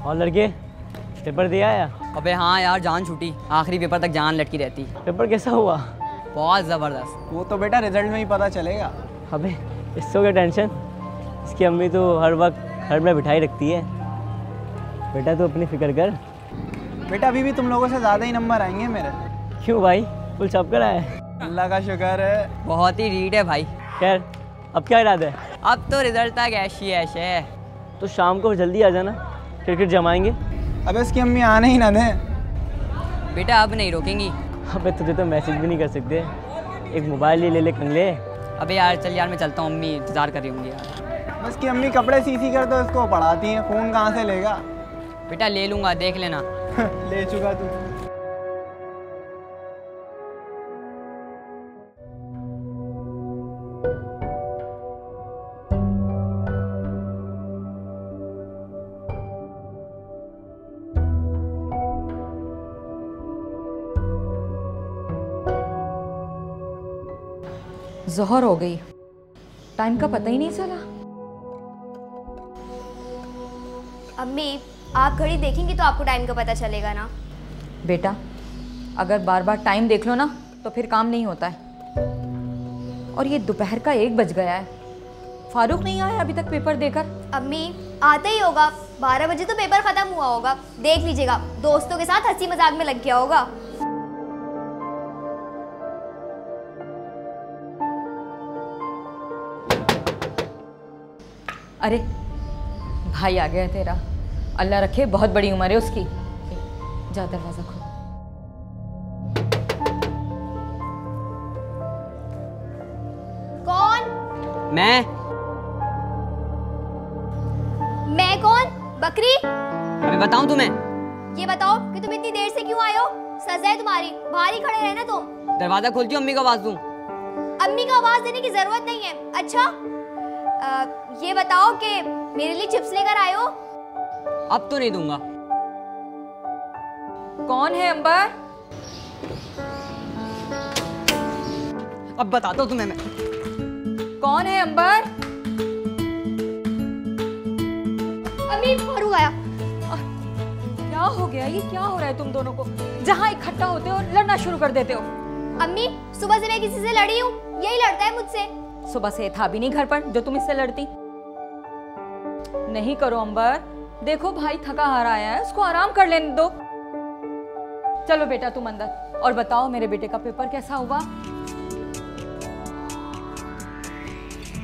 और लड़के पेपर दिया है? अबे हाँ यार, जान छूटी, आखिरी पेपर तक जान लटकी रहती। पेपर कैसा हुआ? बहुत ज़बरदस्त। वो तो बेटा रिजल्ट में ही पता चलेगा। अबे इससे क्या टेंशन, इसकी अम्मी तो हर वक्त घर में बिठाई रखती है। बेटा तू अपनी फिक्र कर। बेटा अभी भी तुम लोगों से ज़्यादा ही नंबर आएंगे मेरे। क्यों भाई, फुल छप कर आया है? अल्लाह का शुक्र है। बहुत ही रीड है भाई। खैर अब क्या इरादा है? अब तो रिजल्ट तक ऐश ही ऐश है। तो शाम को जल्दी आ जाना, क्रिकेट जमाएंगे। अब इसकी अम्मी आने ही ना दें। बेटा अब नहीं रोकेंगी। अबे तुझे तो मैसेज भी नहीं कर सकते, एक मोबाइल ही ले ले कंगले। अबे यार चल यार, मैं चलता हूँ, अम्मी इंतज़ार कर रही होंगी यार। बस की अम्मी कपड़े सी कर दो, इसको पढ़ाती हैं, फ़ोन कहाँ से लेगा। बेटा ले लूँगा, देख लेना। ले चुका तू। ज़ोहर हो गई, टाइम का पता ही नहीं चला। अम्मी आप घड़ी देखेंगी तो आपको टाइम का पता चलेगा ना। बेटा अगर बार बार टाइम देख लो ना तो फिर काम नहीं होता है। और ये दोपहर का 1 बज गया है, फारूक नहीं आया अभी तक पेपर देकर। अम्मी आता ही होगा, 12 बजे तो पेपर खत्म हुआ होगा, देख लीजिएगा, दोस्तों के साथ हंसी मजाक में लग गया होगा। अरे भाई आ गया तेरा, अल्लाह रखे बहुत बड़ी उम्र है उसकी। जा दरवाजा खोल। कौन? मैं कौन? बकरी? अबे बताऊँ तुम्हें? ये बताओ कि तुम इतनी देर से क्यों आए हो? सजा है तुम्हारी, बाहर ही खड़े रहना तुम। दरवाज़ा खोलती हूँ, अम्मी को आवाज़ दूँ? अम्मी को आवाज़ देने की जरूरत नहीं है। अच्छा ये बताओ कि मेरे लिए चिप्स लेकर आए हो? अब तो नहीं दूंगा। कौन है अंबर? अब बताता हूँ तुम्हें मैं। कौन है अंबर? अम्मी फारूक आया। क्या हो गया, ये क्या हो रहा है तुम दोनों को? जहाँ इकट्ठा होते हो लड़ना शुरू कर देते हो। अम्मी सुबह से मैं किसी से लड़ी हूँ, यही लड़ता है मुझसे। सुबह से था भी नहीं घर पर जो तुम इससे लड़ती। नहीं करो अंबर, देखो भाई थका हारा आया है, उसको आराम कर लेने दो। चलो बेटा तुम अंदर, और बताओ मेरे बेटे का पेपर कैसा हुआ?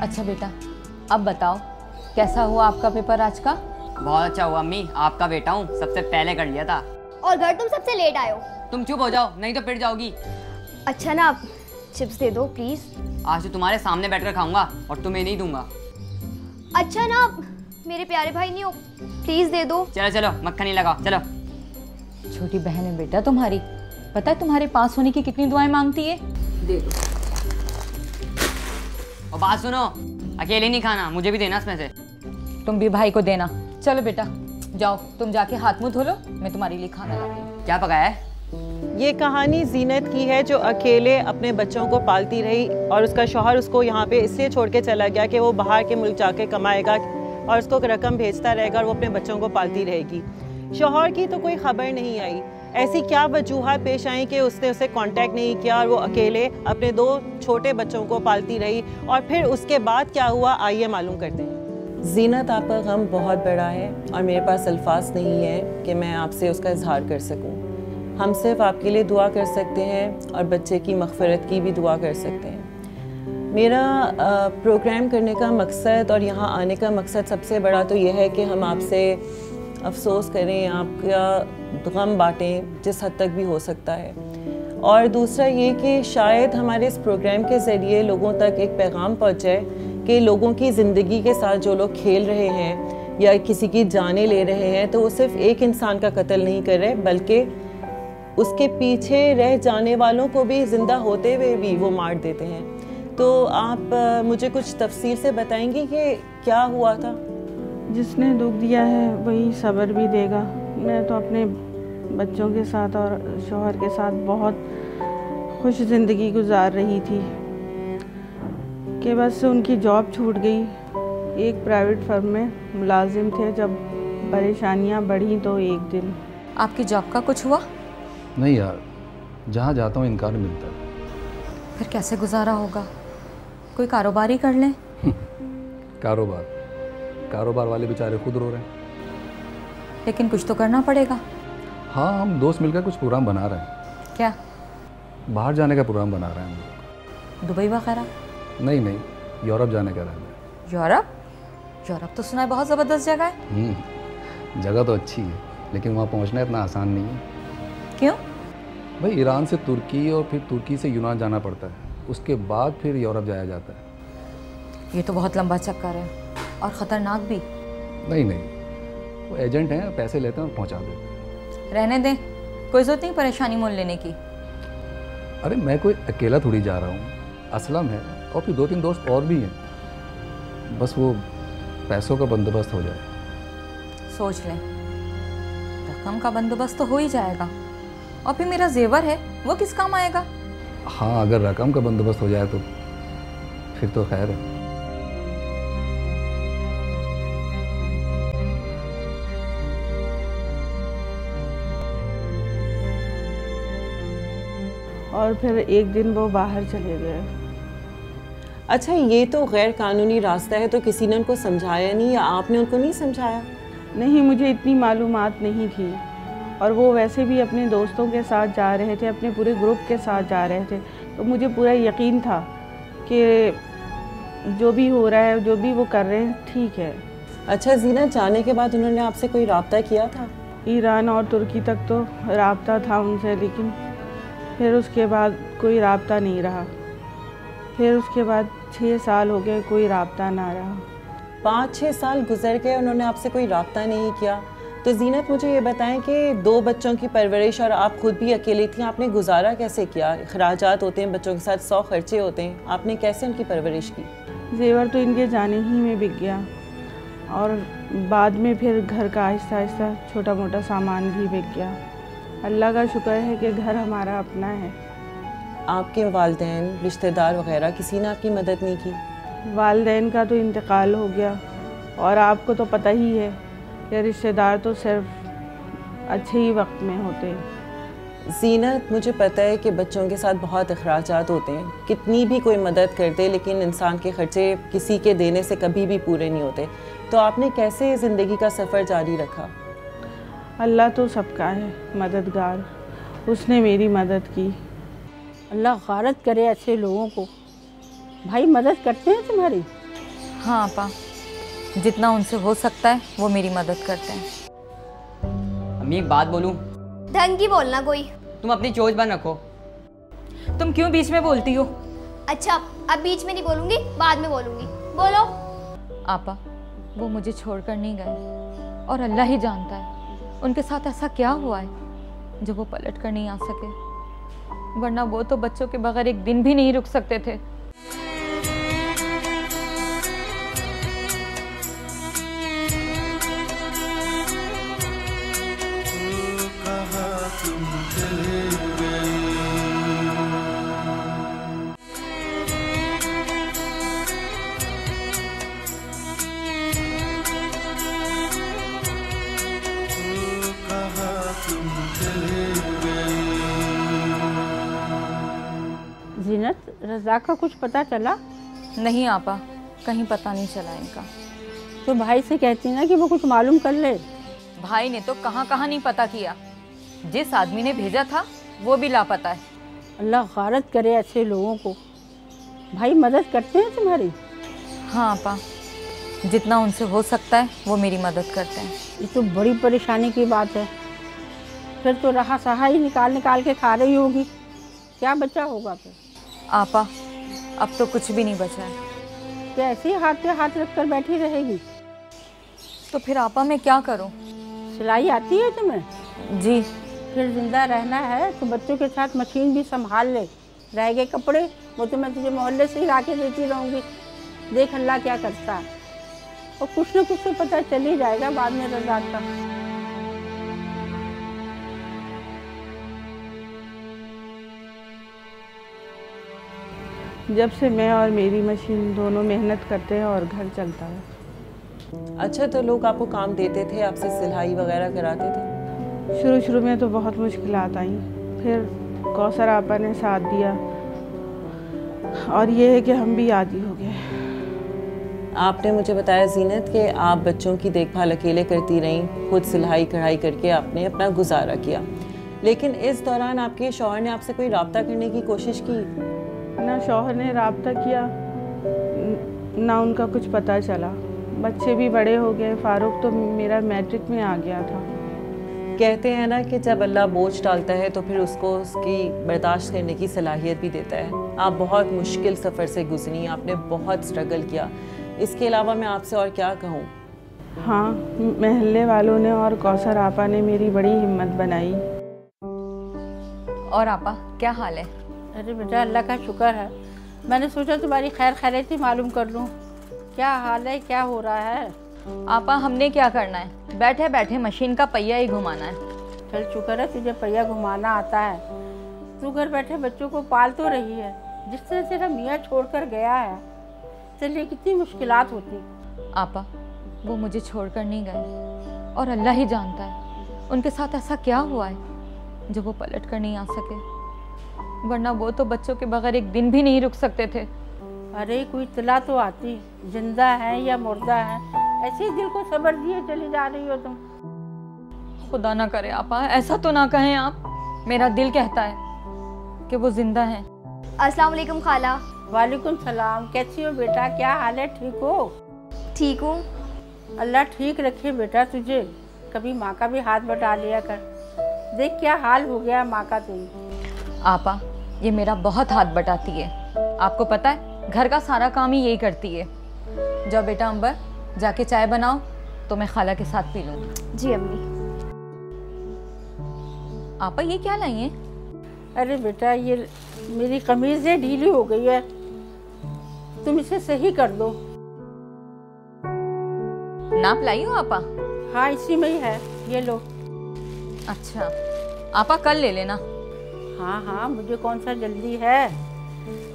अच्छा बेटा अब बताओ कैसा हुआ आपका पेपर आज का? बहुत अच्छा हुआ अम्मी, आपका बेटा हूँ, सबसे पहले कर लिया था। और घर तुम सबसे लेट आए हो। तुम चुप हो जाओ, नहीं तो पिट जाओगी। अच्छा ना, चिप्स दे दो प्लीज। आज तो तुम्हारे सामने बैठकर खाऊंगा और तुम्हें नहीं दूंगा। अच्छा ना, मेरे प्यारे भाई नहीं हो, प्लीज दे दो। चलो चलो मक्खन नहीं लगाओ, चलो। छोटी बहन है बेटा तुम्हारी, पता है तुम्हारे पास होने की कितनी दुआएं मांगती है। दे दो। और बात सुनो, अकेले नहीं खाना, मुझे भी देना इसमें से। तुम भी भाई को देना। चलो बेटा जाओ, तुम जाके हाथ मुंह धो लो, मैं तुम्हारे लिए खाना लाती हूँ। क्या पकाया है? ये कहानी जीनत की है जो अकेले अपने बच्चों को पालती रही और उसका शौहर उसको यहाँ पे इसलिए छोड़ के चला गया कि वो बाहर के मुल्क जाके कमाएगा और उसको रकम भेजता रहेगा और वो अपने बच्चों को पालती रहेगी। शौहर की तो कोई ख़बर नहीं आई, ऐसी क्या वजूहत पेश आई कि उसने उसे कांटेक्ट नहीं किया और वो अकेले अपने 2 छोटे बच्चों को पालती रही। और फिर उसके बाद क्या हुआ आइए मालूम करते हैं। जीनत आपका गम बहुत बड़ा है और मेरे पास अल्फाज नहीं है कि मैं आपसे उसका इजहार कर सकूं। हम सिर्फ आपके लिए दुआ कर सकते हैं और बच्चे की मग़फ़िरत की भी दुआ कर सकते हैं। मेरा प्रोग्राम करने का मकसद और यहाँ आने का मकसद सबसे बड़ा तो यह है कि हम आपसे अफसोस करें, आपका गम बांटें जिस हद तक भी हो सकता है। और दूसरा ये कि शायद हमारे इस प्रोग्राम के ज़रिए लोगों तक एक पैगाम पहुँचे कि लोगों की ज़िंदगी के साथ जो लोग खेल रहे हैं या किसी की जानें ले रहे हैं तो वो सिर्फ एक इंसान का कत्ल नहीं कर रहे बल्कि उसके पीछे रह जाने वालों को भी ज़िंदा होते हुए भी वो मार देते हैं। तो आप मुझे कुछ तफसील से बताएंगी कि क्या हुआ था? जिसने दुख दिया है वही सब्र भी देगा। मैं तो अपने बच्चों के साथ और शौहर के साथ बहुत खुश ज़िंदगी गुजार रही थी कि बस उनकी जॉब छूट गई। एक प्राइवेट फर्म में मुलाजिम थे, जब परेशानियां बढ़ी तो एक दिन। आपकी जॉब का कुछ हुआ? नहीं यार, जहाँ जाता हूँ इनकार मिलता है। फिर कैसे गुजारा होगा? कोई कारोबार ही कर लें। कारोबार वाले बेचारे खुद रो रहे हैं। लेकिन कुछ तो करना पड़ेगा। हाँ, हम दोस्त मिलकर कुछ प्रोग्राम बना रहे हैं। क्या? बाहर जाने का प्रोग्राम बना रहे हैं हम लोग। दुबई वगैरह? नहीं, यूरोप जाने का रहना है। यूरोप तो सुना है बहुत ज़बरदस्त जगह है। जगह तो अच्छी है, लेकिन वहाँ पहुँचना इतना आसान नहीं है। क्यों? भाई, ईरान से तुर्की और फिर तुर्की से यूनान जाना पड़ता है, उसके बाद फिर यूरोप जाया जाता है। ये तो बहुत लंबा चक्कर है और ख़तरनाक भी। नहीं, वो एजेंट हैं, पैसे लेते हैं और पहुँचा देते हैं। रहने दें, कोई ज़रूरत नहीं परेशानी मोल लेने की। अरे मैं कोई अकेला थोड़ी जा रहा हूँ, असलम है और फिर 2-3 दोस्त और भी हैं। बस वो पैसों का बंदोबस्त हो जाए। सोच लें, रकम का बंदोबस्त तो हो ही जाएगा। और फिर मेरा जेवर है, वो किस काम आएगा? हाँ, अगर रकम का बंदोबस्त हो जाए तो फिर तो खैर है। और फिर एक दिन वो बाहर चले गए। अच्छा, ये तो गैर कानूनी रास्ता है, तो किसी ने उनको समझाया नहीं या आपने उनको नहीं समझाया? नहीं, मुझे इतनी मालूमात नहीं थी। और वो वैसे भी अपने दोस्तों के साथ जा रहे थे, अपने पूरे ग्रुप के साथ जा रहे थे, तो मुझे पूरा यकीन था कि जो भी हो रहा है, जो भी वो कर रहे हैं, ठीक है। अच्छा जीनत, जाने के बाद उन्होंने आपसे कोई राब्ता किया था? ईरान और तुर्की तक तो राब्ता था उनसे, लेकिन फिर उसके बाद कोई राब्ता नहीं रहा। फिर उसके बाद 6 साल हो गए, कोई राब्ता ना रहा। 5-6 साल गुजर गए, उन्होंने आपसे कोई राब्ता नहीं किया। तो जीनत, मुझे ये बताएं कि 2 बच्चों की परवरिश और आप खुद भी अकेली थी, आपने गुजारा कैसे किया? अखराजात होते हैं बच्चों के साथ, 100 खर्चे होते हैं, आपने कैसे उनकी परवरिश की? जेवर तो इनके जाने ही में बिक गया और बाद में फिर घर का आहिस्ता आहिस्ता छोटा मोटा सामान भी बिक गया। अल्लाह का शुक्र है कि घर हमारा अपना है। आपके वालिदैन, रिश्तेदार वगैरह किसी ने आपकी मदद नहीं की? वालिदैन का तो इंतकाल हो गया और आपको तो पता ही है कि रिश्तेदार तो सिर्फ अच्छे ही वक्त में होते हैं। जीनत, मुझे पता है कि बच्चों के साथ बहुत अखराजात होते हैं, कितनी भी कोई मदद करते लेकिन इंसान के खर्चे किसी के देने से कभी भी पूरे नहीं होते। तो आपने कैसे ज़िंदगी का सफ़र जारी रखा? अल्लाह तो सबका है मददगार, उसने मेरी मदद की। अल्लाह गारत करे ऐसे लोगों को। भाई मदद करते हैं तुम्हारी? हाँ आपा, जितना उनसे हो सकता है वो मेरी मदद करते हैं। अम्मी एक बात बोलूं? ढंग की बोलना कोई। तुम अपनी चोंच बंद रखो। तुम क्यों बीच में बोलती हो? अच्छा, अब बीच में नहीं बोलूंगी, बाद में बोलूंगी। बोलो। आपा, वो मुझे छोड़कर नहीं गए और अल्लाह ही जानता है उनके साथ ऐसा क्या हुआ है जो वो पलट कर नहीं आ सके, वरना वो तो बच्चों के बगैर एक दिन भी नहीं रुक सकते थे। जीनत, रज़ा का कुछ पता चला? नहीं आपा, कहीं पता नहीं चला इनका। तो भाई से कहती ना कि वो कुछ मालूम कर ले। भाई ने तो कहाँ कहाँ नहीं पता किया, जिस आदमी ने भेजा था वो भी लापता है। अल्लाह गारत करे ऐसे लोगों को। भाई मदद करते हैं तुम्हारी? हाँ आपा, जितना उनसे हो सकता है वो मेरी मदद करते हैं। ये तो बड़ी परेशानी की बात है। फिर तो रहा सहा ही निकाल निकाल के खा रही होगी, क्या बचा होगा फिर? आपा, अब तो कुछ भी नहीं बचा है। क्या ऐसे ही हाथ पे हाथ रख कर बैठी रहेगी? तो फिर आपा मैं क्या करूं? सिलाई आती है तुम्हें? जी। फिर जिंदा रहना है तो बच्चों के साथ मशीन भी संभाल ले। रह गए कपड़े वो तो मैं तुझे मोहल्ले से ही ला के देती रहूँगी, देख अल्लाह क्या करता है। और कुछ न कुछ तो पता चल ही जाएगा बाद में रज़ा का। जब से मैं और मेरी मशीन दोनों मेहनत करते हैं और घर चलता है। अच्छा, तो लोग आपको काम देते थे, आपसे सिलाई वगैरह कराते थे? शुरू शुरू में तो बहुत मुश्किलात आई, फिर कौसर आपा ने साथ दिया और ये है कि हम भी आदी हो गए। आपने मुझे बताया ज़ीनत कि आप बच्चों की देखभाल अकेले करती रहीं, खुद सिलाई कढ़ाई करके आपने अपना गुजारा किया, लेकिन इस दौरान आपके शौहर ने आपसे कोई रब्ता करने की कोशिश की? ना शौहर ने रब्ता किया, ना उनका कुछ पता चला। बच्चे भी बड़े हो गए, फारूक तो मेरा मैट्रिक में आ गया था। कहते हैं ना कि जब अल्लाह बोझ डालता है तो फिर उसको उसकी बर्दाश्त करने की सलाहियत भी देता है। आप बहुत मुश्किल सफ़र से गुजरी, आपने बहुत स्ट्रगल किया। इसके अलावा मैं आपसे और क्या कहूँ? हाँ, महल्ले वालों ने और कौसर आपा ने मेरी बड़ी हिम्मत बनाई। और आपा क्या हाल है? अरे बेटा अल्लाह का शुक्र है, मैंने सोचा तुम्हारी खैर खैरियत ही मालूम कर लूँ, क्या हाल है, क्या हो रहा है। आपा हमने क्या करना है, बैठे बैठे मशीन का पहिया ही घुमाना है। चल शुक्र है तुझे पहिया घुमाना आता है, तू घर बैठे बच्चों को पाल तो रही है। जिस तरह तेरा मियाँ छोड़कर गया है, चलिए कितनी मुश्किलात होती। आपा वो मुझे छोड़कर नहीं गए और अल्लाह ही जानता है उनके साथ ऐसा क्या हुआ है जो वो पलट कर नहीं आ सके, वरना वो तो बच्चों के बगैर एक दिन भी नहीं रुक सकते थे। अरे कोई इत्तला तो आती, जिंदा है या मुर्दा है, ऐसे ही दिल को सब्र दिए चली जा रही हो तुम। खुदा ना करे आपा, ऐसा तो ना कहें आप, मेरा दिल कहता है कि वो जिंदा हैं। अस्सलाम वालेकुम खाला। वालेकुम सलाम, कैसी हो बेटा, क्या हाल है, ठीक हो? ठीक हूँ। अल्लाह ठीक रखे बेटा तुझे, कभी माँ का भी हाथ बटा लिया कर, देख क्या हाल हो गया माँ का तुम। आपा ये मेरा बहुत हाथ बटाती है, आपको पता है घर का सारा काम ही यही करती है। जाओ बेटा अंबर, जाके चाय बनाओ तो मैं खाला के साथ पी लूँ। जी अम्मी। आपा ये क्या लाई हैं? अरे बेटा ये मेरी कमीज़ें ढीली हो गई है, तुम इसे सही कर दो। नाप लाई हो आपा? हाँ इसी में ही है, ये लो। अच्छा आपा कल ले लेना। हाँ हाँ मुझे कौन सा जल्दी है।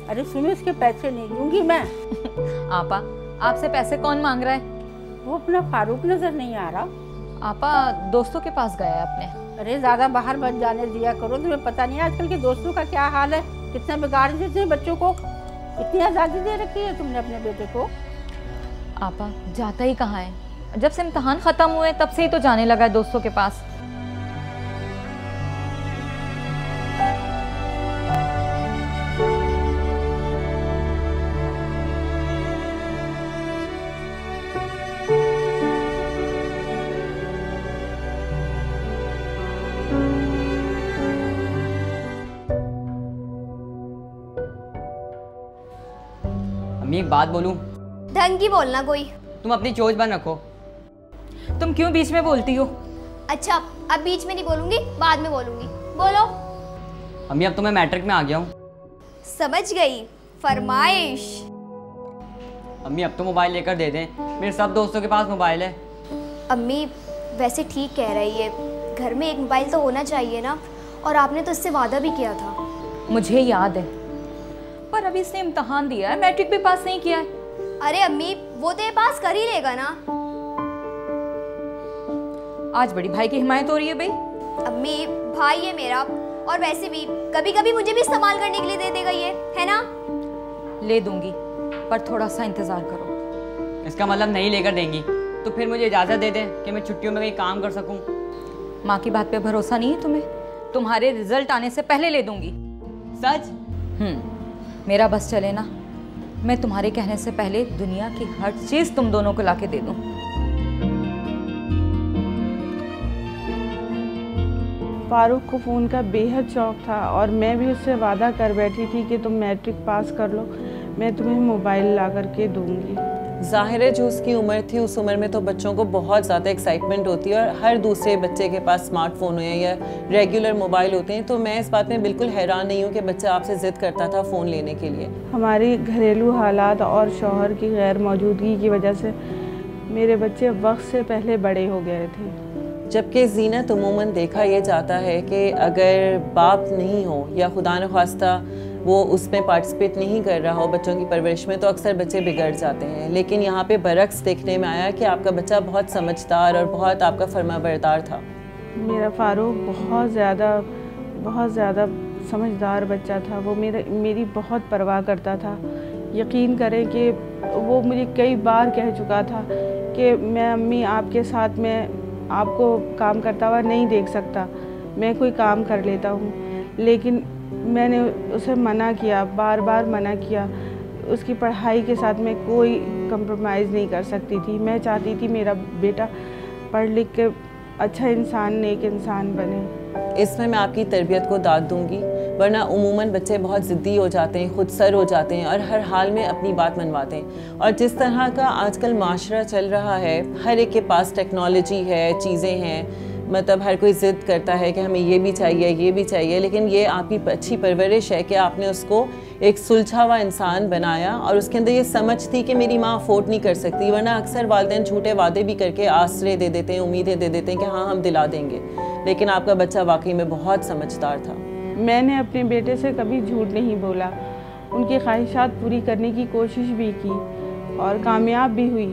अरे सुनो इसके पैसे नहीं दूंगी मैं। आपा आपसे पैसे कौन मांग रहा है? वो अपना फारूक नजर नहीं आ रहा। आपा दोस्तों के पास गया है अपने। अरे ज्यादा बाहर मत जाने दिया करो, तुम्हें पता नहीं आजकल के दोस्तों का क्या हाल है, कितना बिगाड़ देते हैं बच्चों को। इतनी आज़ादी दे रखी है तुमने अपने बेटे को। आपा जाता ही कहाँ है, जब से इम्तिहान ख़त्म हुए तब से ही तो जाने लगा है दोस्तों के पास। अम्मी एक बात बोलूं? ढंग की बोलना कोई। तुम अपनी चोच बंद रखो। तुम क्यों बीच में बोलती हो? अच्छा अब बीच में नहीं बोलूंगी, बाद में बोलूंगी। बोलो। अम्मी अब तो मैं मैट्रिक में आ गया हूँ। समझ गई, फरमाइश। अम्मी अब तो मोबाइल लेकर दे दें, मेरे सब दोस्तों के पास मोबाइल है। अम्मी वैसे ठीक कह रही है, घर में एक मोबाइल तो होना चाहिए ना, और आपने तो इससे वादा भी किया था। मुझे याद है, पर अभी इसने इम्तिहान दिया है, मैट्रिक भी पास नहीं किया है। अरे अम्मी वो तो ये पास कर ही लेगा ना। आज बड़ी भाई की हिमायत हो रही है भाई। अम्मी भाई है मेरा, और वैसे भी कभी कभी मुझे भी इस्तेमाल करने के लिए दे देगा ये, है ना? ले दूंगी, पर थोड़ा सा इंतजार करो। इसका मतलब नहीं लेकर देंगी, तो फिर मुझे इजाज़त दे दें कि मैं छुट्टियों में कहीं काम कर सकूं। माँ की बात पे भरोसा नहीं है तुम्हें? तुम्हारे रिजल्ट आने से पहले ले दूंगी। सच? मेरा बस चले ना, मैं तुम्हारे कहने से पहले दुनिया की हर चीज़ तुम दोनों को लाके दे दूं। फारूक को फ़ोन का बेहद शौक़ था और मैं भी उससे वादा कर बैठी थी कि तुम मैट्रिक पास कर लो, मैं तुम्हें मोबाइल ला करके दूंगी। ज़ाहिर है जो उसकी उम्र थी, उस उम्र में तो बच्चों को बहुत ज़्यादा एक्साइटमेंट होती है और हर दूसरे बच्चे के पास स्मार्टफोन है या रेगुलर मोबाइल होते हैं, तो मैं इस बात में बिल्कुल हैरान नहीं हूँ कि बच्चा आपसे ज़िद करता था फ़ोन लेने के लिए। हमारी घरेलू हालात और शौहर की गैर मौजूदगी की वजह से मेरे बच्चे वक्त से पहले बड़े हो गए थे। जबकि ज़ीनत उमूमन देखा यह जाता है कि अगर बाप नहीं हो या खुदा न ख्वास्ता वो उसमें पार्टिसिपेट नहीं कर रहा हो बच्चों की परवरिश में, तो अक्सर बच्चे बिगड़ जाते हैं। लेकिन यहाँ पे बरक्स देखने में आया कि आपका बच्चा बहुत समझदार और बहुत आपका फरमाबरदार था। मेरा फ़ारूक बहुत ज़्यादा समझदार बच्चा था। वो मेरी बहुत परवाह करता था। यकीन करें कि वो मुझे कई बार कह चुका था कि मैं अम्मी आपके साथ में आपको काम करता हुआ नहीं देख सकता, मैं कोई काम कर लेता हूँ। लेकिन मैंने उसे मना किया, बार बार मना किया। उसकी पढ़ाई के साथ मैं कोई कंप्रोमाइज़ नहीं कर सकती थी। मैं चाहती थी मेरा बेटा पढ़ लिख के अच्छा इंसान, नेक इंसान बने। इसमें मैं आपकी तरबियत को दाद दूंगी, वरना उमूमन बच्चे बहुत ज़िद्दी हो जाते हैं, खुद सर हो जाते हैं और हर हाल में अपनी बात मनवाते हैं। और जिस तरह का आजकल माशरा चल रहा है, हर एक के पास टेक्नोलॉजी है, चीज़ें हैं, मतलब हर कोई ज़िद करता है कि हमें ये भी चाहिए। लेकिन ये आपकी अच्छी परवरिश है कि आपने उसको एक सुलझा हुआ इंसान बनाया और उसके अंदर ये समझ थी कि मेरी माँ अफोर्ड नहीं कर सकती। वरना अक्सर वालिदैन झूठे वादे भी करके आसरे दे देते हैं, उम्मीदें दे देते हैं कि हाँ हम दिला देंगे। लेकिन आपका बच्चा वाकई में बहुत समझदार था। मैंने अपने बेटे से कभी झूठ नहीं बोला, उनकी ख्वाहिशात पूरी करने की कोशिश भी की और कामयाब भी हुई।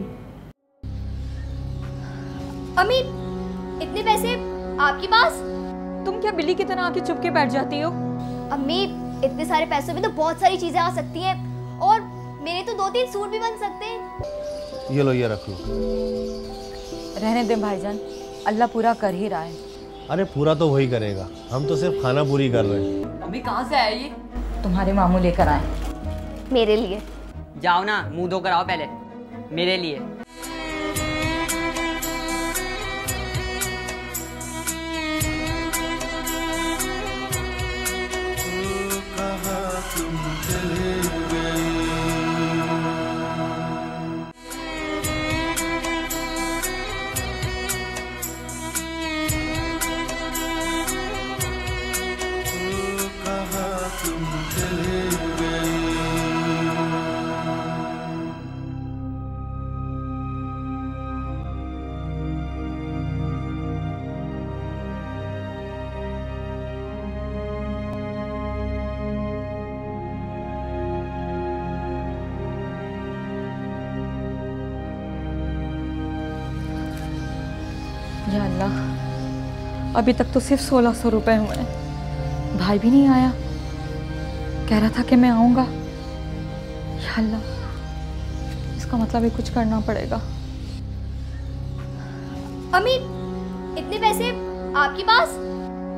अम्मी, इतने पैसे आपके पास? तुम क्या बिल्ली की तरह आके चुप के बैठ जाती हो? अम्मी, इतने सारे पैसों में तो बहुत सारी चीजें आ सकती हैं और मेरे तो 2-3 सूट भी बन सकते हैं। ये लो, ये रख लो। रहने दे भाईजान, अल्लाह पूरा कर ही रहा है। अरे पूरा तो वही करेगा, हम तो सिर्फ खाना पूरी कर रहे हैं। अभी कहाँ से आया ये? तुम्हारे मामू लेकर आए। मेरे लिए? जाओ ना, मुंह धो कर आओ पहले। मेरे लिए। या अल्लाह, अभी तक तो सिर्फ 1600 रुपए हुए हैं। भाई भी नहीं आया, कह रहा था कि मैं आऊँगा। या अल्लाह, इसका मतलब है कुछ करना पड़ेगा। अम्मी, इतने पैसे आपके पास?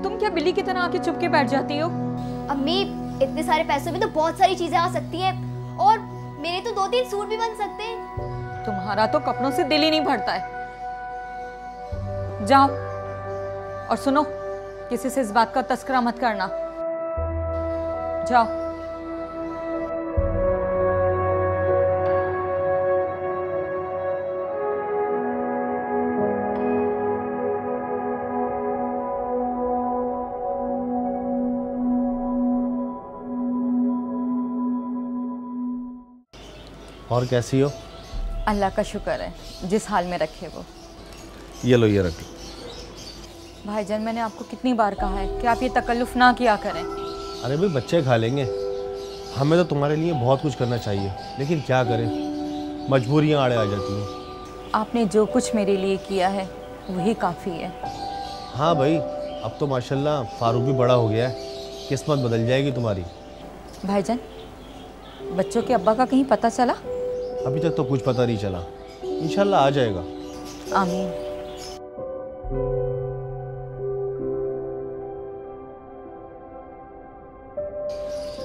तुम क्या बिल्ली की तरह आके चुप के बैठ जाती हो? अम्मी, इतने सारे पैसों में तो बहुत सारी चीजें आ सकती हैं और मेरे तो 2-3 सूट भी बन सकते हैं। तुम्हारा तो कपड़ों से दिल ही नहीं भरता है। जाओ और सुनो, किसी से इस बात का तस्करा मत करना। जाओ। और कैसी हो? अल्लाह का शुक्र है, जिस हाल में रखे वो। ये लो, ये रख लो। भाईजान, मैंने आपको कितनी बार कहा है कि आप ये तकल्लुफ़ ना किया करें। अरे भाई, बच्चे खा लेंगे। हमें तो तुम्हारे लिए बहुत कुछ करना चाहिए, लेकिन क्या करें, मजबूरियाँ आड़े आ जाती हैं। आपने जो कुछ मेरे लिए किया है वही काफ़ी है। हाँ भाई, अब तो माशाल्लाह फारूक भी बड़ा हो गया है, किस्मत बदल जाएगी तुम्हारी। भाईजान, बच्चों के अब्बा का कहीं पता चला? अभी तक तो कुछ पता नहीं चला, इंशाल्लाह आ जाएगा। आमीन।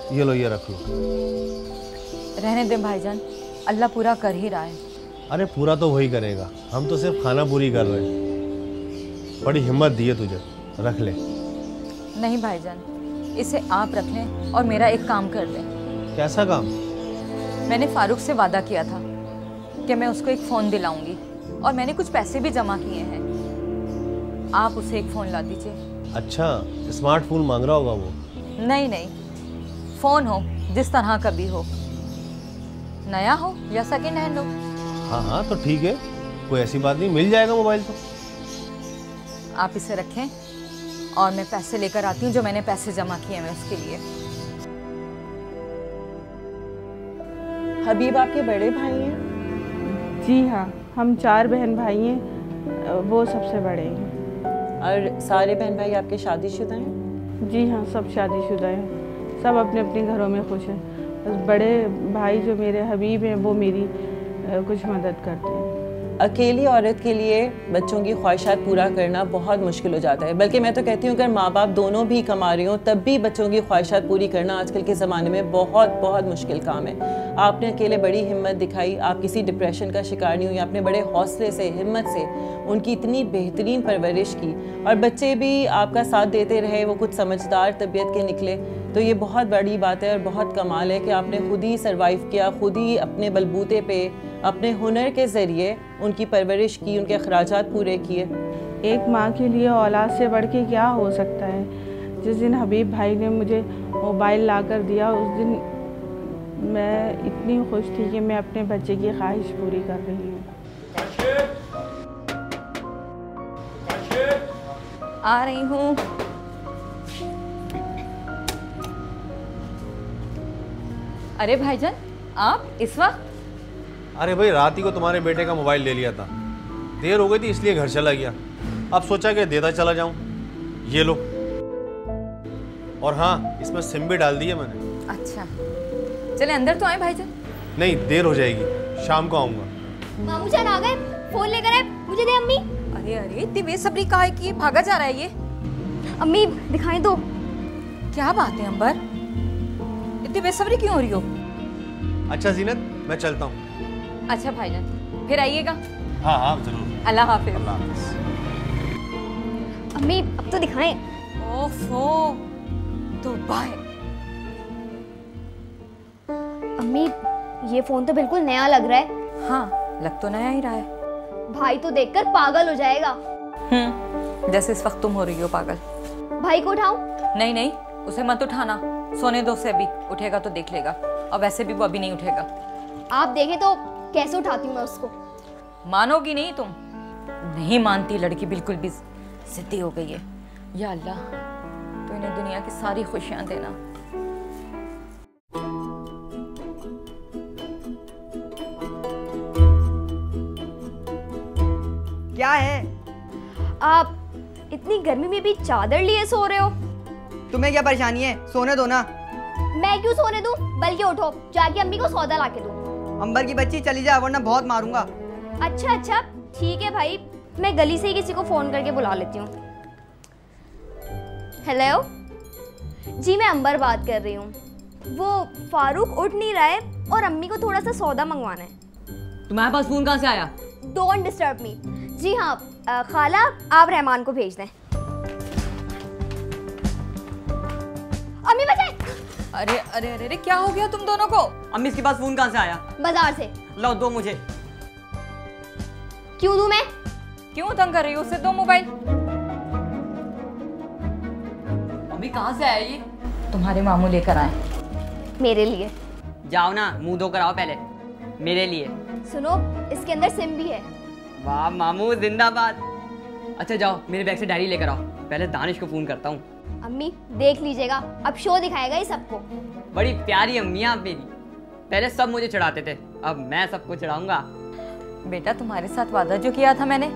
ये लो, ये रख लो। रहने दे भाईजान, अल्लाह पूरा कर ही रहा है। अरे पूरा तो वही करेगा, हम तो सिर्फ खाना पूरी कर रहे हैं। बड़ी हिम्मत दी है तुझे, रख ले। नहीं भाईजान, इसे आप रख लें और मेरा एक काम कर दें। कैसा काम? मैंने फारूक से वादा किया था कि मैं उसको एक फ़ोन दिलाऊंगी और मैंने कुछ पैसे भी जमा किए हैं। आप उसे एक फ़ोन ला दीजिए। अच्छा, स्मार्टफोन मांग रहा होगा वो? नहीं नहीं, फ़ोन हो जिस तरह का भी हो, नया हो या सेकेंड हैंड हो। हाँ हाँ, तो ठीक है, कोई ऐसी बात नहीं, मिल जाएगा मोबाइल तो। आप इसे रखें और मैं पैसे लेकर आती हूँ, जो मैंने पैसे जमा किए हैं उसके लिए। हबीब आपके बड़े भाई हैं? जी हाँ, हम 4 बहन भाई हैं, वो सबसे बड़े हैं। और सारे बहन भाई आपके शादीशुदा हैं? जी हाँ, सब शादीशुदा हैं, सब अपने अपने घरों में खुश हैं। बस बड़े भाई जो मेरे हबीब हैं वो मेरी कुछ मदद करते हैं। अकेली औरत के लिए बच्चों की ख्वाहिशात पूरा करना बहुत मुश्किल हो जाता है, बल्कि मैं तो कहती हूँ अगर माँ बाप दोनों भी कमा रहे हों तब भी बच्चों की ख्वाहिशात पूरी करना आजकल के ज़माने में बहुत बहुत मुश्किल काम है। आपने अकेले बड़ी हिम्मत दिखाई, आप किसी डिप्रेशन का शिकार नहीं हुई, आपने बड़े हौसले से, हिम्मत से उनकी इतनी बेहतरीन परवरिश की और बच्चे भी आपका साथ देते रहे, वो कुछ समझदार तबीयत के निकले, तो ये बहुत बड़ी बात है और बहुत कमाल है कि आपने खुद ही सरवाइव किया, खुद ही अपने बलबूते पे अपने हुनर के ज़रिए उनकी परवरिश की, उनके अखराजात पूरे किए। एक माँ के लिए औलाद से बढ़ के क्या हो सकता है। जिस दिन हबीब भाई ने मुझे मोबाइल ला कर दिया उस दिन मैं इतनी खुश थी कि मैं अपने बच्चे की ख्वाहिश पूरी कर रही हूँ। आ रही हूँ। अरे भाईजान, आप इस वक्त? अरे भाई, रात ही को तुम्हारे बेटे का मोबाइल ले लिया था, देर हो गई थी इसलिए घर चला गया। अब सोचा कि देता चला जाऊं। ये लो, और हाँ, इसमें सिम भी डाल दी है मैंने। अच्छा, चले अंदर तो आए भाईजान। नहीं, देर हो जाएगी, शाम को आऊँगा। मामू जान आ गए, फोन लेकर आए, मुझे दे अम्मी। अरे अरे, इतनी बेसब्री कहाँ है कि भागा जा रहा है ये? अम्मी दिखाएं तो। क्या बात है अंबर, इतनी बेसब्री क्यों हो रही हो? अच्छा जीनत, मैं चलता हूँ। अच्छा भाईजान, फिर आइएगा। हाँ हाँ जरूर। अल्लाह हाफिज। अल्लाह हाफिज। अम्मी अब तो दिखाएं। ओफो, दुबई। अम्मी ये फोन तो बिल्कुल नया लग रहा है। हाँ, लग तो नया ही रहा है। भाई तो देखकर पागल हो जाएगा। जैसे इस वक्त तुम हो रही हो पागल। भाई को उठाऊं? नहीं नहीं, उसे मत उठाना, सोने दो उसे, अभी उठेगा तो देख लेगा, और वैसे भी वो अभी नहीं उठेगा। आप देखें तो कैसे उठाती हूँ मैं उसको। मानोगी नहीं तुम। नहीं मानती लड़की, बिल्कुल भी जिद्दी हो गई है। या अल्लाह, तो इन्हें दुनिया की सारी खुशियां देना। क्या है? आप इतनी गर्मी में भी चादर लिए सो रहे हो? तुम्हें क्या परेशानी है? सोने दो ना। मैं क्यों सोने दूं? बल्कि उठो, जाके अम्मी को सौदा ला के दो। अंबर की बच्ची चली जा, वरना बहुत मारूंगा। अच्छा अच्छा ठीक है भाई, मैं गली से ही किसी को फोन करके बुला लेती हूँ। हेलो जी, मैं अंबर बात कर रही हूँ। वो फारूक उठ नहीं रहा है और अम्मी को थोड़ा सा सौदा मंगवाना है। तुम्हारे पास फोन कहाँ से आया? Don't disturb me. जी हाँ खाला, आप रहमान को भेज दें। अम्मी बचाए। अरे अरे अरे, क्या हो गया तुम दोनों को? अम्मी इसके पास फोन कहाँ से आया? बाजार से। लो दो मुझे। क्यों दूं मैं? क्यों तंग कर रही हो? उससे दो मोबाइल। अम्मी कहाँ से आया ये? तुम्हारे मामू लेकर आए। मेरे लिए। जाओ ना, मुंह धोकर आओ पहले। मेरे लिए। सुनो, इसके अंदर सिम भी है। वाह मामू, जिंदाबाद। अच्छा जाओ, मेरे बैग से डायरी लेकर आओ, पहले दानिश को फोन करता हूँ। अम्मी देख लीजिएगा, अब शो दिखाएगा ही सबको। बड़ी प्यारी अम्मी आप मेरी। पहले सब मुझे चढ़ाते थे, अब मैं सबको चढ़ाऊंगा। बेटा, तुम्हारे साथ वादा जो किया था मैंने,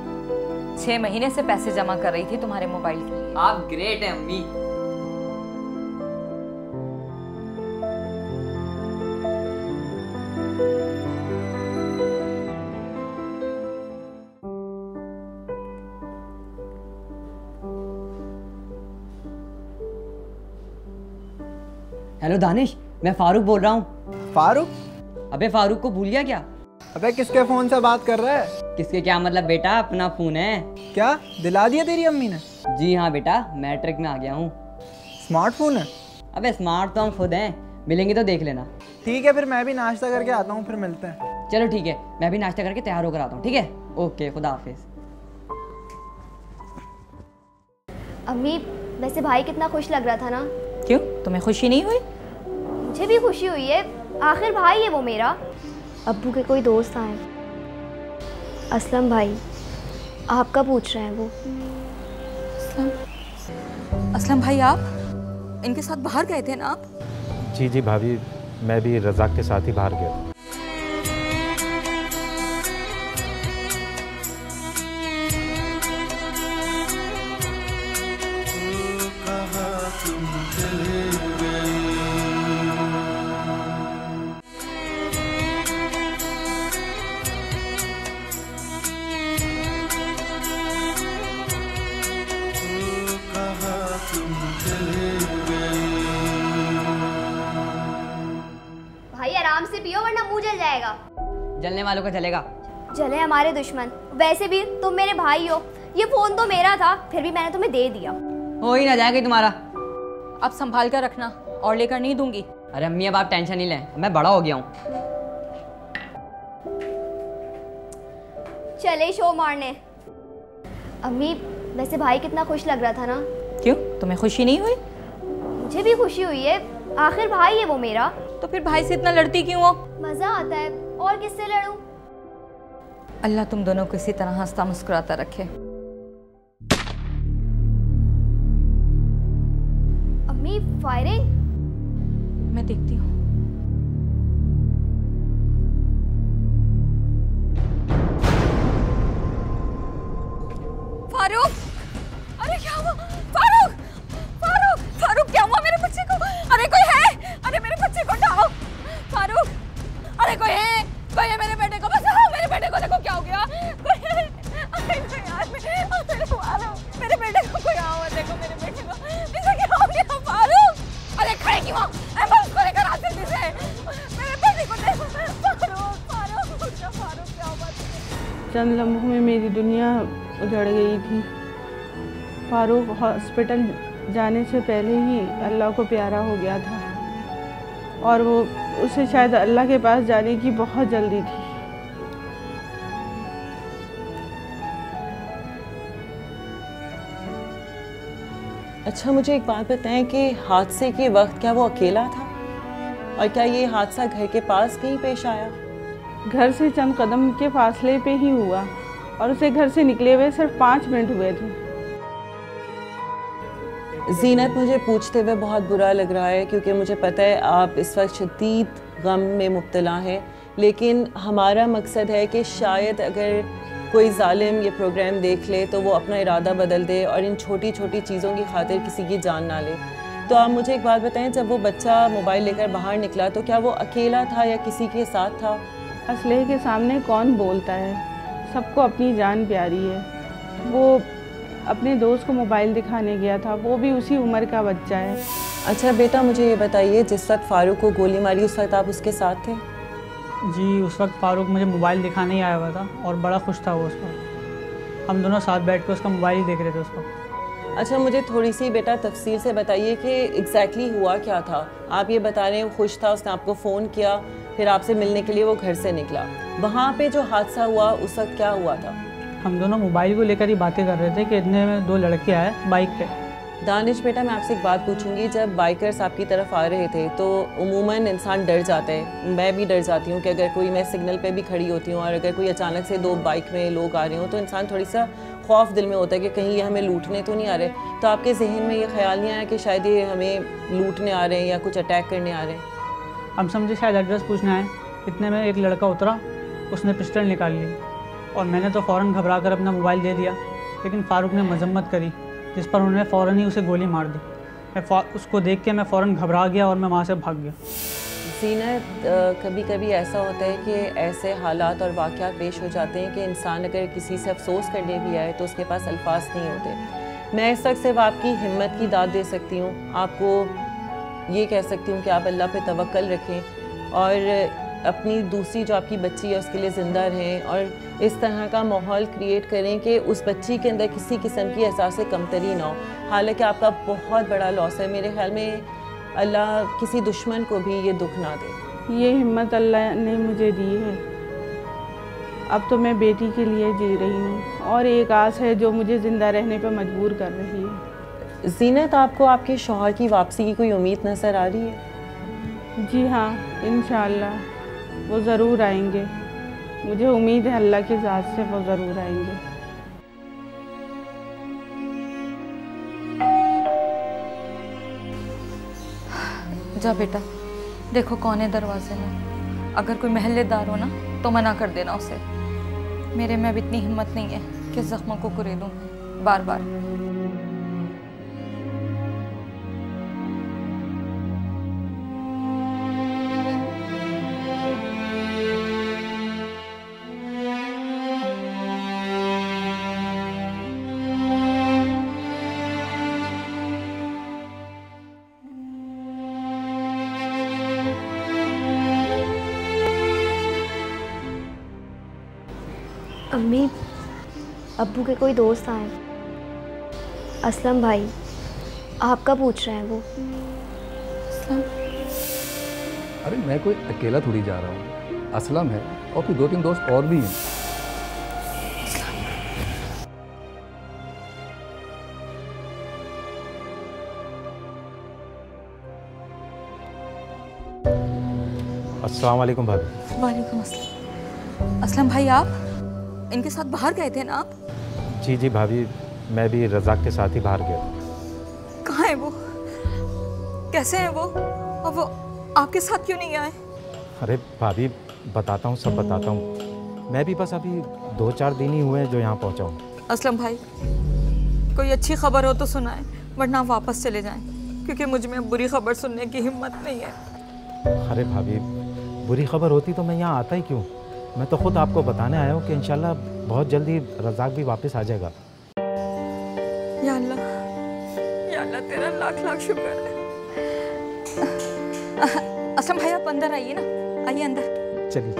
6 महीने से पैसे जमा कर रही थी तुम्हारे मोबाइल के लिए। आप ग्रेट है अम्मी। हेलो दानिश, मैं फारूक बोल रहा हूँ। फारूक? अबे फारूक को भूल गया क्या? अबे किसके फोन से बात कर रहा है? किसके क्या मतलब बेटा, अपना फोन है। क्या दिला दिया तेरी अम्मी ने? जी हाँ बेटा, मैट्रिक में आ गया हूँ। स्मार्टफोन है? अबे स्मार्ट तो हम खुद हैं, मिलेंगे तो देख लेना। ठीक है, फिर मैं भी नाश्ता करके आता हूँ, फिर मिलते हैं। चलो ठीक है, मैं भी नाश्ता करके तैयार होकर आता हूँ। ठीक है, ओके, खुदा हाफिज। अम्मी वैसे भाई कितना खुश लग रहा था ना। क्यों, तुम्हें खुशी नहीं हुई? मुझे भी खुशी हुई है, आखिर भाई है वो मेरा। अब्बू के कोई दोस्त आए, असलम भाई, आपका पूछ रहा है वो। असलम भाई, आप इनके साथ बाहर गए थे ना आप? जी जी भाभी, मैं भी रज़ाक के साथ ही बाहर गया था। जलने वालों का जलेगा। जले हमारे दुश्मन, वैसे भी तुम मेरे भाई हो। ये फ़ोन तो मेरा था, फिर भी मैंने तुम्हें दे दिया। हो ही ना जाएगा तुम्हारा। अब संभाल कर रखना और लेकर नहीं दूंगी। अरे अम्मी अब आप टेंशन नहीं लें, मैं बड़ा हो गया हूँ। चले शो मारने। अम्मी वैसे भाई कितना खुश लग रहा था ना। क्यों, तुम्हें खुशी नहीं हुई? मुझे भी खुशी हुई है, आखिर भाई है वो मेरा। तो फिर भाई से इतना लड़ती क्यों हो? मज़ा आता है, और किससे लड़ूं? अल्लाह तुम दोनों को इसी तरह हंसता मुस्कुराता रखे। अम्मी फायरिंग। मैं देखती हूँ। फारूक, अरे क्या हुआ? फारूक, फारूक, फारूक क्या हुआ मेरे बच्चे को? अरे कोई है? अरे मेरे बच्चे को उठाओ। फारूक, अरे कोई है? कोई है मेरे बेटे को बचाओ। मेरे बेटे को देखो क्या हो गया। कोई है? अरे कोई यार, मेरे बेटे को कोई आओ, देखो मेरे बेटे को इसे क्या हो गया? फारूक, अरे खड़े क्यों हो? एम्बुलेंस को लेकर आ जल्दी से। मेरे बेटे को देखो। फारूक, फारूक, फारूक क्या हुआ? चंद लम्हों में मेरी दुनिया उजड़ गई थी। फारूक हॉस्पिटल जाने से पहले ही अल्लाह को प्यारा हो गया था और वो उसे शायद अल्लाह के पास जाने की बहुत जल्दी थी। अच्छा, मुझे एक बात बताएं कि हादसे के वक्त क्या वो अकेला था और क्या ये हादसा घर के पास कहीं पेश आया? घर से चंद कदम के फासले पे ही हुआ और उसे घर से निकले हुए सिर्फ 5 मिनट हुए थे। जीनत, मुझे पूछते हुए बहुत बुरा लग रहा है क्योंकि मुझे पता है आप इस वक्त शदीद गम में मुब्तला हैं, लेकिन हमारा मकसद है कि शायद अगर कोई जालिम ये प्रोग्राम देख ले तो वो अपना इरादा बदल दे और इन छोटी छोटी चीज़ों की खातिर किसी की जान ना ले। तो आप मुझे एक बात बताएं, जब वो बच्चा मोबाइल लेकर बाहर निकला तो क्या वो अकेला था या किसी के साथ था? असलहे के सामने कौन बोलता है, सबको अपनी जान प्यारी है। वो अपने दोस्त को मोबाइल दिखाने गया था, वो भी उसी उम्र का बच्चा है। अच्छा बेटा, मुझे ये बताइए, जिस वक्त फारूक को गोली मारी उस वक्त आप उसके साथ थे? जी, उस वक्त फारूक मुझे मोबाइल दिखाने ही आया हुआ था और बड़ा खुश था वो उस वक्त। हम दोनों साथ बैठ कर उसका मोबाइल ही देख रहे थे उस वक्त। अच्छा, मुझे थोड़ी सी बेटा तफसील से बताइए कि एग्जैक्टली हुआ क्या था। आप ये बता रहे हैं वो खुश था, उसने आपको फ़ोन किया, फिर आपसे मिलने के लिए वो घर से निकला। वहाँ पे जो हादसा हुआ उस वक्त क्या हुआ था? हम दोनों मोबाइल को लेकर ही बातें कर रहे थे कि इतने में 2 लड़के आए बाइक पे। दानिश बेटा, मैं आपसे एक बात पूछूंगी, जब बाइकर्स आपकी तरफ आ रहे थे तो उमूमन इंसान डर जाता है, मैं भी डर जाती हूँ कि अगर कोई, मैं सिग्नल पे भी खड़ी होती हूँ और अगर कोई अचानक से 2 बाइक में लोग आ रहे हों तो इंसान थोड़ी सा खौफ दिल में होता है कि कहीं ये हमें लूटने तो नहीं आ रहे। तो आपके जहन में ये ख्याल नहीं आया कि शायद ये हमें लूटने आ रहे हैं या कुछ अटैक करने आ रहे हैं? हम समझे शायद एड्रेस पूछना है। इतने में एक लड़का उतरा, उसने पिस्टल निकाल ली और मैंने तो फ़ौरन घबरा कर अपना मोबाइल दे दिया, लेकिन फ़ारूक ने मजम्मत करी जिस पर उन्होंने फ़ौरन ही उसे गोली मार दी। उसको देख के मैं फ़ौरन घबरा गया और मैं वहाँ से भाग गया। जीनत, कभी कभी ऐसा होता है कि ऐसे हालात और वाक़यात पेश हो जाते हैं कि इंसान अगर किसी से अफसोस करने भी आए तो उसके पास अल्फाज नहीं होते। मैं इस वक्त सिर्फ आपकी हिम्मत की दाद दे सकती हूँ, आपको ये कह सकती हूँ कि आप अल्लाह पे तवक्कल रखें और अपनी दूसरी जो आपकी बच्ची है उसके लिए ज़िंदा रहें और इस तरह का माहौल क्रिएट करें कि उस बच्ची के अंदर किसी किस्म की एहसास कमतरी ना हो। हालांकि आपका बहुत बड़ा लॉस है, मेरे ख्याल में अल्लाह किसी दुश्मन को भी ये दुख ना दे। ये हिम्मत अल्लाह ने मुझे दी है। अब तो मैं बेटी के लिए जी रही हूँ और एक आस है जो मुझे ज़िंदा रहने पर मजबूर कर रही है। जीनत, आपको आपके शौहर की वापसी की कोई उम्मीद नज़र आ रही है? जी हाँ, इंशाअल्लाह वो ज़रूर आएंगे। मुझे उम्मीद है अल्लाह की ज़ात से वो ज़रूर आएंगे। जा बेटा, देखो कौन है दरवाजे में। अगर कोई महल्लेदार हो ना तो मना कर देना उसे। मेरे में अब इतनी हिम्मत नहीं है कि ज़ख्मों को कुरेदूं बार बार। अम्मी, अब्बू के कोई दोस्त आए, असलम भाई, आपका पूछ रहे हैं वो। अरे मैं कोई अकेला थोड़ी जा रहा हूँ, असलम है और फिर 2-3 दोस्त और भी हैं। अस्सलाम वालेकुम भाभी। वालेकुम अस्सलाम। असलम भाई, आप इनके साथ बाहर गए थे ना आप? जी जी भाभी, मैं भी रज़ाक के साथ ही बाहर गया था। कहाँ है वो? कैसे हैं वो? और वो आपके साथ क्यों नहीं आए? अरे भाभी बताता हूँ, सब बताता हूँ। मैं भी बस अभी 2-4 दिन ही हुए हैं जो यहाँ पहुँचा हूँ। असलम भाई, कोई अच्छी खबर हो तो सुनाएं, वरना आप वापस चले जाएं, क्योंकि मुझ में बुरी खबर सुनने की हिम्मत नहीं है। अरे भाभी, बुरी खबर होती तो मैं यहाँ आता ही क्यों? मैं तो खुद आपको बताने आया हूँ कि इंशाल्लाह बहुत जल्दी रज़ाक भी वापस आ जाएगा। या अल्लाह तेरा लाख लाख शुक्र है। असलम भाई, आप अंदर आइए ना, आइए अंदर। चलिए।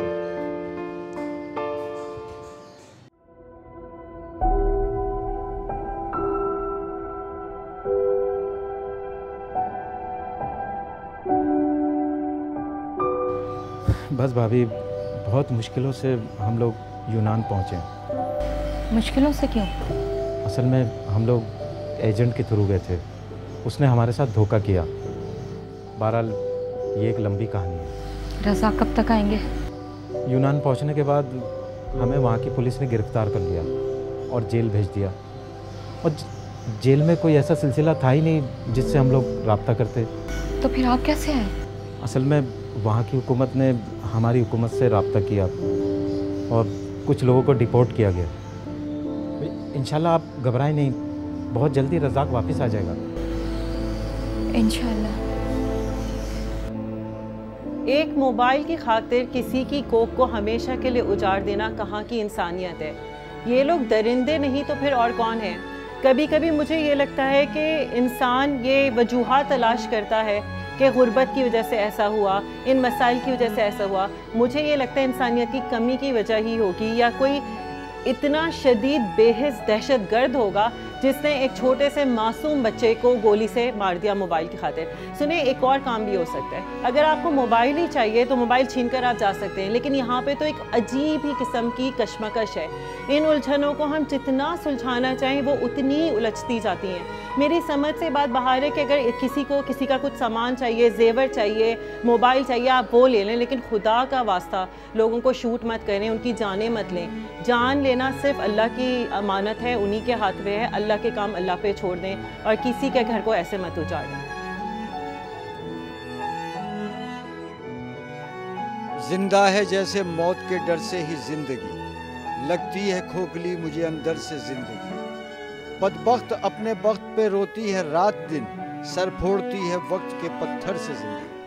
बस भाभी, बहुत मुश्किलों से हम लोग यूनान पहुँचे हैं। मुश्किलों से क्यों? असल में हम लोग एजेंट के थ्रू गए थे, उसने हमारे साथ धोखा किया। बहरहाल ये एक लंबी कहानी है। रज़ाक कब तक आएंगे? यूनान पहुंचने के बाद हमें वहाँ की पुलिस ने गिरफ्तार कर लिया और जेल भेज दिया। और जेल में कोई ऐसा सिलसिला था ही नहीं जिससे हम लोग रब्ता करते। तो फिर आप कैसे आए? असल में वहाँ की हुकूमत ने हमारी हुकूमत से रब्ता किया और कुछ लोगों को डिपोर्ट किया गया। इंशाल्लाह आप घबराएं नहीं, बहुत जल्दी रज़ाक वापस आ जाएगा इंशाल्लाह। एक मोबाइल की खातिर किसी की कोख को हमेशा के लिए उजाड़ देना कहाँ की इंसानियत है? ये लोग दरिंदे नहीं तो फिर और कौन है? कभी कभी मुझे ये लगता है कि इंसान ये वजूहात तलाश करता है कि गुर्बत की वजह से ऐसा हुआ, इन मसाइल की वजह से ऐसा हुआ। मुझे ये लगता है इंसानियत की कमी की वजह ही होगी, या कोई इतना शदीद बेहिस दहशत गर्द होगा जिसने एक छोटे से मासूम बच्चे को गोली से मार दिया मोबाइल की खातिर। सुनिए, एक और काम भी हो सकता है। अगर आपको मोबाइल ही चाहिए तो मोबाइल छीन कर आप जा सकते हैं, लेकिन यहाँ पे तो एक अजीब ही किस्म की कशमकश है। इन उलझनों को हम जितना सुलझाना चाहें वो उतनी उलझती जाती हैं। मेरी समझ से बात बाहर है कि अगर किसी का कुछ सामान चाहिए, जेवर चाहिए, मोबाइल चाहिए, आप वो ले लें, लेकिन खुदा का वास्ता लोगों को शूट मत करें, उनकी जानें मत लें। जान लेना सिर्फ अल्लाह की अमानत है, उन्हीं के हाथ में है। अल्लाह के काम अल्लाह पे छोड़ दें और किसी के घर को ऐसे मत उजाड़ें। जिंदा है जैसे मौत के डर से ही जिंदगी, लगती है खोखली मुझे अंदर से जिंदगी। बदबख्त अपने वक्त पे रोती है रात दिन, सर फोड़ती है वक्त के पत्थर से जिंदगी।